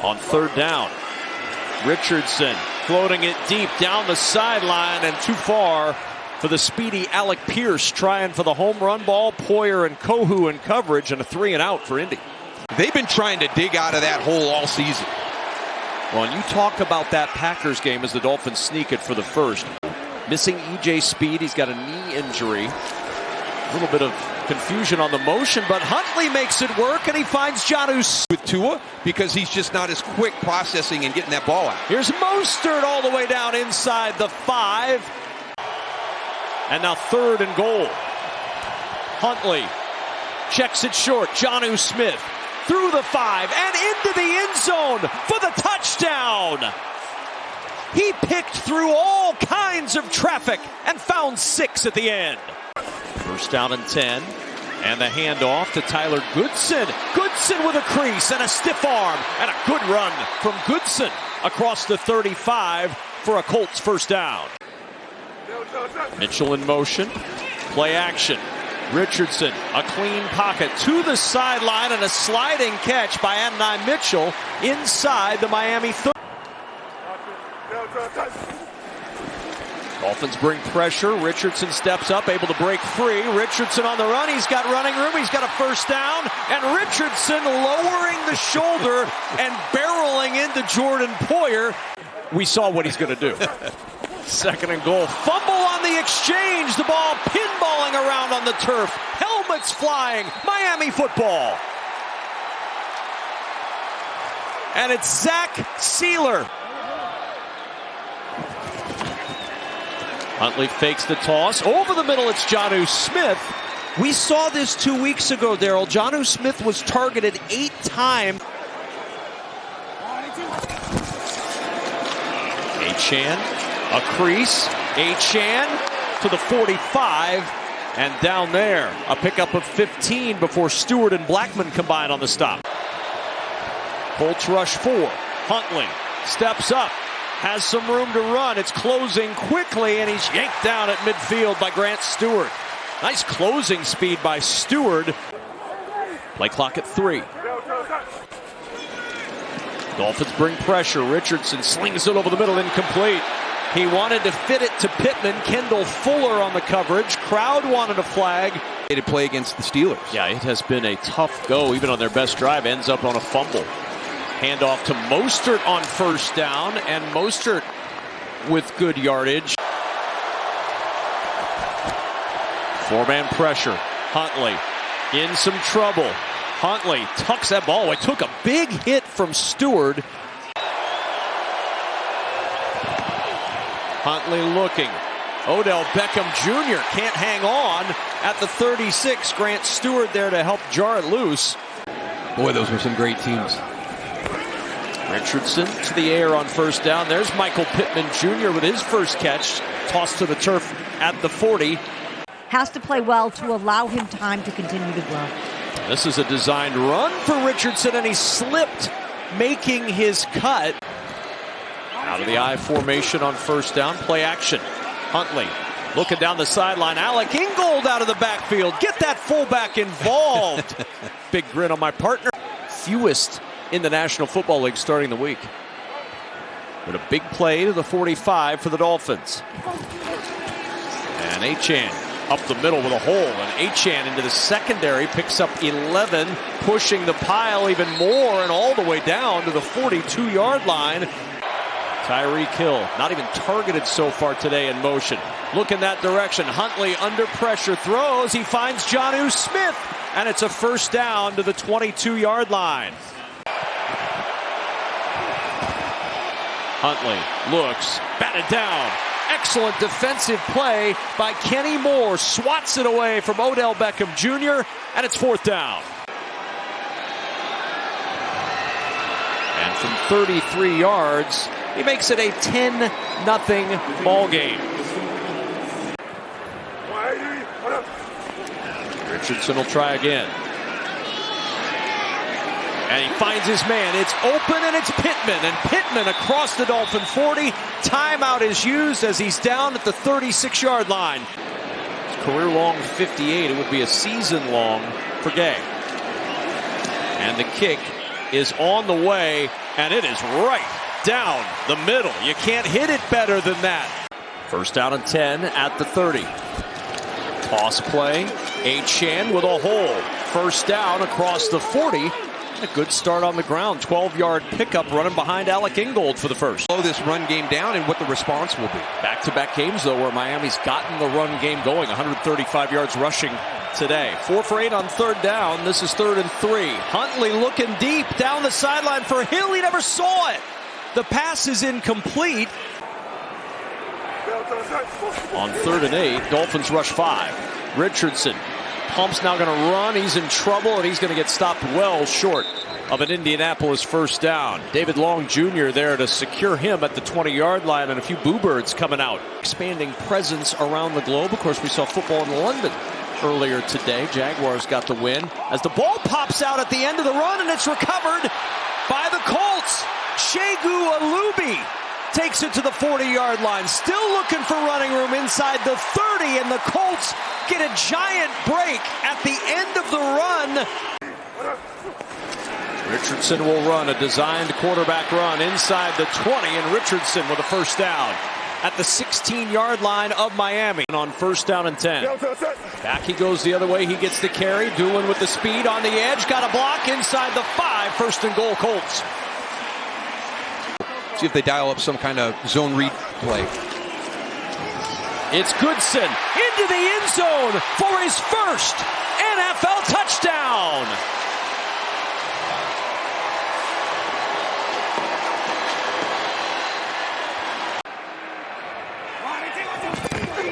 On third down, Richardson floating it deep down the sideline and too far for the speedy Alec Pierce, trying for the home run ball. Poyer and Kohu in coverage, and a 3-and-out for Indy. They've been trying to dig out of that hole all season. Well, and you talk about that Packers game as the Dolphins sneak it for the first. Missing E.J. Speed, he's got a knee injury. A little bit of confusion on the motion, but Huntley makes it work, and he finds Jonnu With Tua, because he's just not as quick processing and getting that ball out. Here's Mostert all the way down inside the 5. And now 3rd and goal. Huntley checks it short. Jonnu Smith through the 5 and into the end zone for the touchdown. He picked through all kinds of traffic and found 6 at the end. First down and 10. And the handoff to Tyler Goodson. Goodson with a crease and a stiff arm. And a good run from Goodson across the 35 for a Colts first down. Mitchell in motion. Play action. Richardson, a clean pocket to the sideline and a sliding catch by Adonai Mitchell inside the Miami 30. Dolphins bring pressure. Richardson steps up, able to break free. Richardson on the run. He's got running room. He's got a first down. And Richardson lowering the shoulder and barreling into Jordan Poyer. We saw what he's going to do. 2nd and goal. Fumble on the exchange. The ball pinballing around on the turf. Helmets flying. Miami football. And it's Zach Sealer. Huntley fakes the toss. Over the middle, it's Jonnu Smith. We saw this 2 weeks ago, Daryl. Jonnu Smith was targeted 8 times. Achane, a crease. Achane to the 45. And down there, a pickup of 15 before Stewart and Blackman combine on the stop. Colts rush 4. Huntley steps up. Has some room to run. It's closing quickly, and he's yanked down at midfield by Grant Stewart. Nice closing speed by Stewart. Play clock at 3. Dolphins bring pressure. Richardson slings it over the middle, incomplete. He wanted to fit it to Pittman. Kendall Fuller on the coverage. Crowd wanted a flag. To play against the Steelers. Yeah, it has been a tough go, even on their best drive. Ends up on a fumble. Handoff to Mostert on first down, and Mostert with good yardage. 4-man pressure. Huntley in some trouble. Huntley tucks that ball away. Took a big hit from Stewart. Huntley looking. Odell Beckham Jr. can't hang on at the 36. Grant Stewart there to help jar it loose. Boy, those were some great teams. Richardson to the air on first down. There's Michael Pittman Jr. with his first catch. Tossed to the turf at the 40. Has to play well to allow him time to continue to grow. This is a designed run for Richardson, and he slipped, making his cut. Out of the I formation on first down. Play action. Huntley looking down the sideline. Alec Ingold out of the backfield. Get that fullback involved. Big grin on my partner. Fewest in the National Football League starting the week. But a big play to the 45 for the Dolphins. And Achane up the middle with a hole. And Achane into the secondary picks up 11, pushing the pile even more and all the way down to the 42-yard line. Tyreek Hill, not even targeted so far today in motion. Look in that direction. Huntley under pressure throws. He finds Jonnu Smith. And it's a first down to the 22-yard line. Huntley looks, batted down. Excellent defensive play by Kenny Moore. Swats it away from Odell Beckham Jr. And it's 4th down. And from 33 yards, he makes it a 10-0 ball game. Richardson will try again. And he finds his man. It's open, and it's Pittman. And Pittman across the Dolphin 40. Timeout is used as he's down at the 36-yard line. It's career-long 58. It would be a season-long for Gay. And the kick is on the way, and it is right down the middle. You can't hit it better than that. First down and 10 at the 30. Toss play. Achane with a hole. First down across the 40. A good start on the ground. 12-yard pickup running behind Alec Ingold for the first. Slow this run game down and what the response will be. Back-to-back games, though, where Miami's gotten the run game going. 135 yards rushing today. 4 for 8 on third down. This is 3rd and 3. Huntley looking deep down the sideline for Hill. He never saw it. The pass is incomplete. On 3rd and 8, Dolphins rush 5. Richardson. Pump's now going to run. He's in trouble, and he's going to get stopped well short of an Indianapolis first down. David Long Jr. there to secure him at the 20-yard line, and a few Boo Birds coming out. Expanding presence around the globe. Of course, we saw football in London earlier today. Jaguars got the win. As the ball pops out at the end of the run, and it's recovered by the Colts. Shegu Alubi takes it to the 40-yard line. Still looking for running room inside the 30, and the Colts get a giant break at the end of the run. Richardson will run a designed quarterback run inside the 20, and Richardson with a first down at the 16-yard line of Miami on first down and 10. Back he goes the other way. He gets the carry. Doolin with the speed on the edge. Got a block inside the 5. First and goal, Colts. See if they dial up some kind of zone read play. It's Goodson into the end zone for his first NFL touchdown.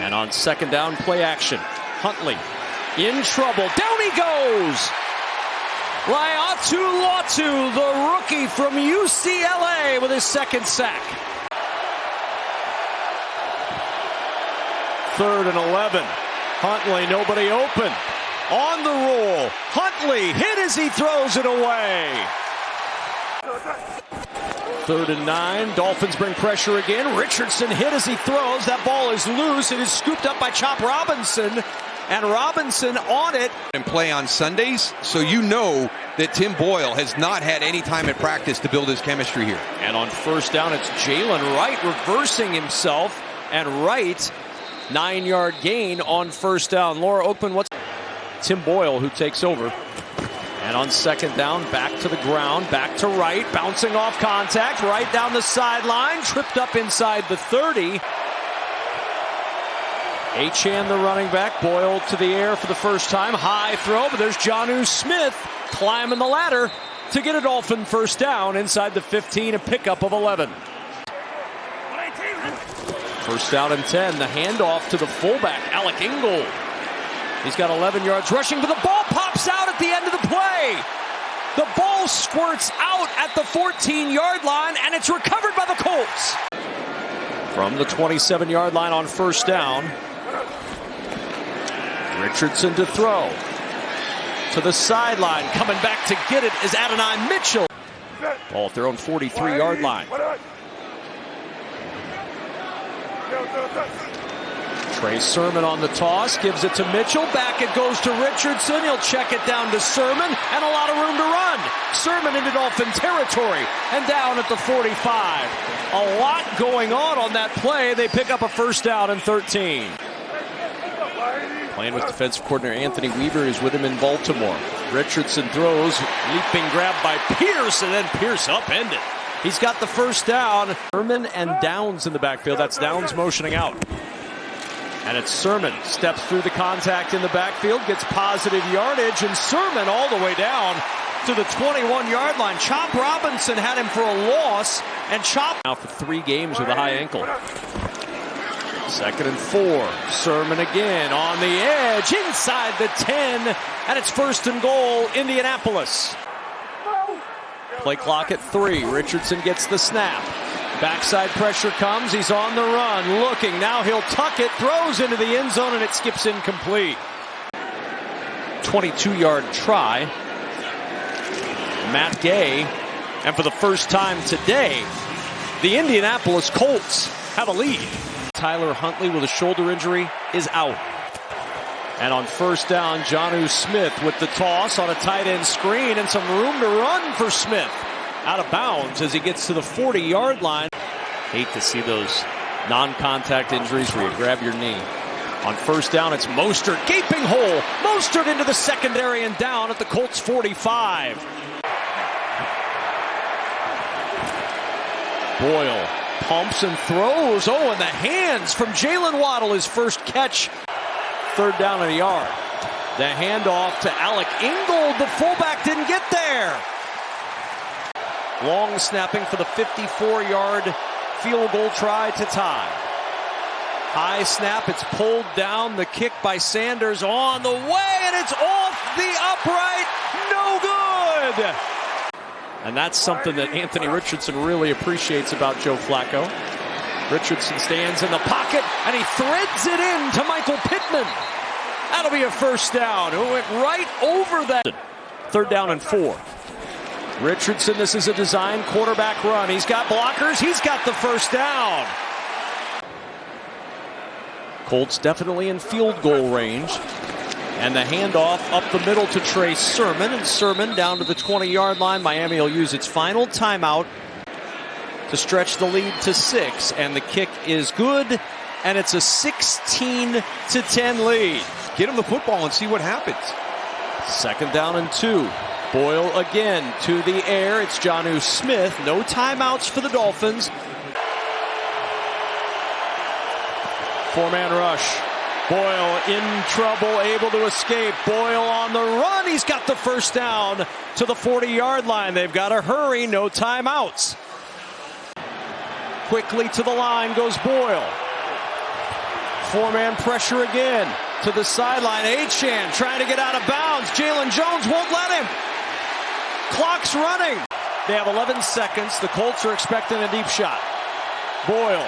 And on second down, play action. Huntley in trouble. Down he goes. Laiatu Latu, the rookie from UCLA, with his second sack. 3rd and 11. Huntley, nobody open. On the roll. Huntley hit as he throws it away. 3rd and 9. Dolphins bring pressure again. Richardson hit as he throws. That ball is loose. It is scooped up by Chop Robinson. And Robinson on it. And play on Sundays, so you know that Tim Boyle has not had any time at practice to build his chemistry here. And on first down, it's Jalen Wright reversing himself. And Wright, 9-yard gain on first down. Laura Oakman, what's Tim Boyle who takes over. And on second down, back to the ground, back to Wright, bouncing off contact, right down the sideline, tripped up inside the 30. Achane, the running back, Boyle to the air for the first time. High throw, but there's Jonnu Smith climbing the ladder to get a Dolphin first down inside the 15, a pickup of 11. First down and 10, the handoff to the fullback, Alec Ingold. He's got 11 yards rushing, but the ball pops out at the end of the play. The ball squirts out at the 14-yard line, and it's recovered by the Colts. From the 27-yard line on first down, Richardson to throw. To the sideline, coming back to get it is Adonai Mitchell. Ball at their own 43-yard line. Trey Sermon on the toss, gives it to Mitchell. Back it goes to Richardson. He'll check it down to Sermon, and a lot of room to run. Sermon into Dolphin territory and down at the 45. A lot going on that play. They pick up a first down and 13. Playing with defensive coordinator Anthony Weaver, is with him in Baltimore. Richardson throws, leaping grab by Pierce, and then Pierce upended. He's got the first down. Sermon and Downs in the backfield. That's Downs motioning out. And it's Sermon, steps through the contact in the backfield, gets positive yardage, and Sermon all the way down to the 21-yard line. Chop Robinson had him for a loss, and Chop now for 3 games with a high ankle. 2nd and 4. Sermon again on the edge, inside the 10, and it's first and goal, Indianapolis. Play clock at 3. Richardson gets the snap. Backside pressure comes. He's on the run, looking. Now he'll tuck it, throws into the end zone, and it skips incomplete. 22-yard try. Matt Gay. And for the first time today, the Indianapolis Colts have a lead. Tyler Huntley with a shoulder injury is out. And on first down, Jonnu Smith with the toss on a tight end screen and some room to run for Smith. Out of bounds as he gets to the 40-yard line. Hate to see those non-contact injuries where you grab your knee. On first down, it's Mostert, gaping hole. Mostert into the secondary and down at the Colts 45. Boyle pumps and throws. Oh, and the hands from Jalen Waddle, his first catch. Third down and a yard. The handoff to Alec Ingold. The fullback didn't get there. Long snapping for the 54-yard field goal try to tie. High snap, it's pulled down. The kick by Sanders on the way, and it's off the upright. No good. And that's something that Anthony Richardson really appreciates about Joe Flacco. Richardson stands in the pocket, and he threads it in to Michael Pittman. That'll be a first down. It went right over that. Third down and 4. Richardson, this is a design quarterback run. He's got blockers. He's got the first down. Colts definitely in field goal range. And the handoff up the middle to Trey Sermon. And Sermon down to the 20-yard line. Miami will use its final timeout to stretch the lead to 6. And the kick is good. And it's a 16-10 lead. Get him the football and see what happens. Second down and 2. Boyle again to the air. It's Jonnu Smith. No timeouts for the Dolphins. 4-man rush. Boyle in trouble, able to escape. Boyle on the run. He's got the first down to the 40-yard line. They've got to hurry. No timeouts. Quickly to the line goes Boyle. 4-man pressure again. To the sideline. Achane trying to get out of bounds. Jalen Jones won't let him. Clock's running. They have 11 seconds. The Colts are expecting a deep shot. Boyle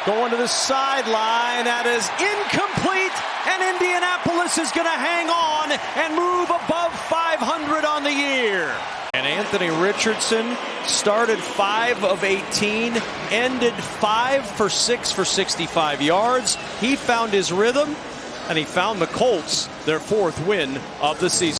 going to the sideline. That is incomplete. And Indianapolis is going to hang on and move above 500 on the year. And Anthony Richardson started 5 of 18, ended 5 for 6 for 65 yards. He found his rhythm, and he found the Colts their 4th win of the season.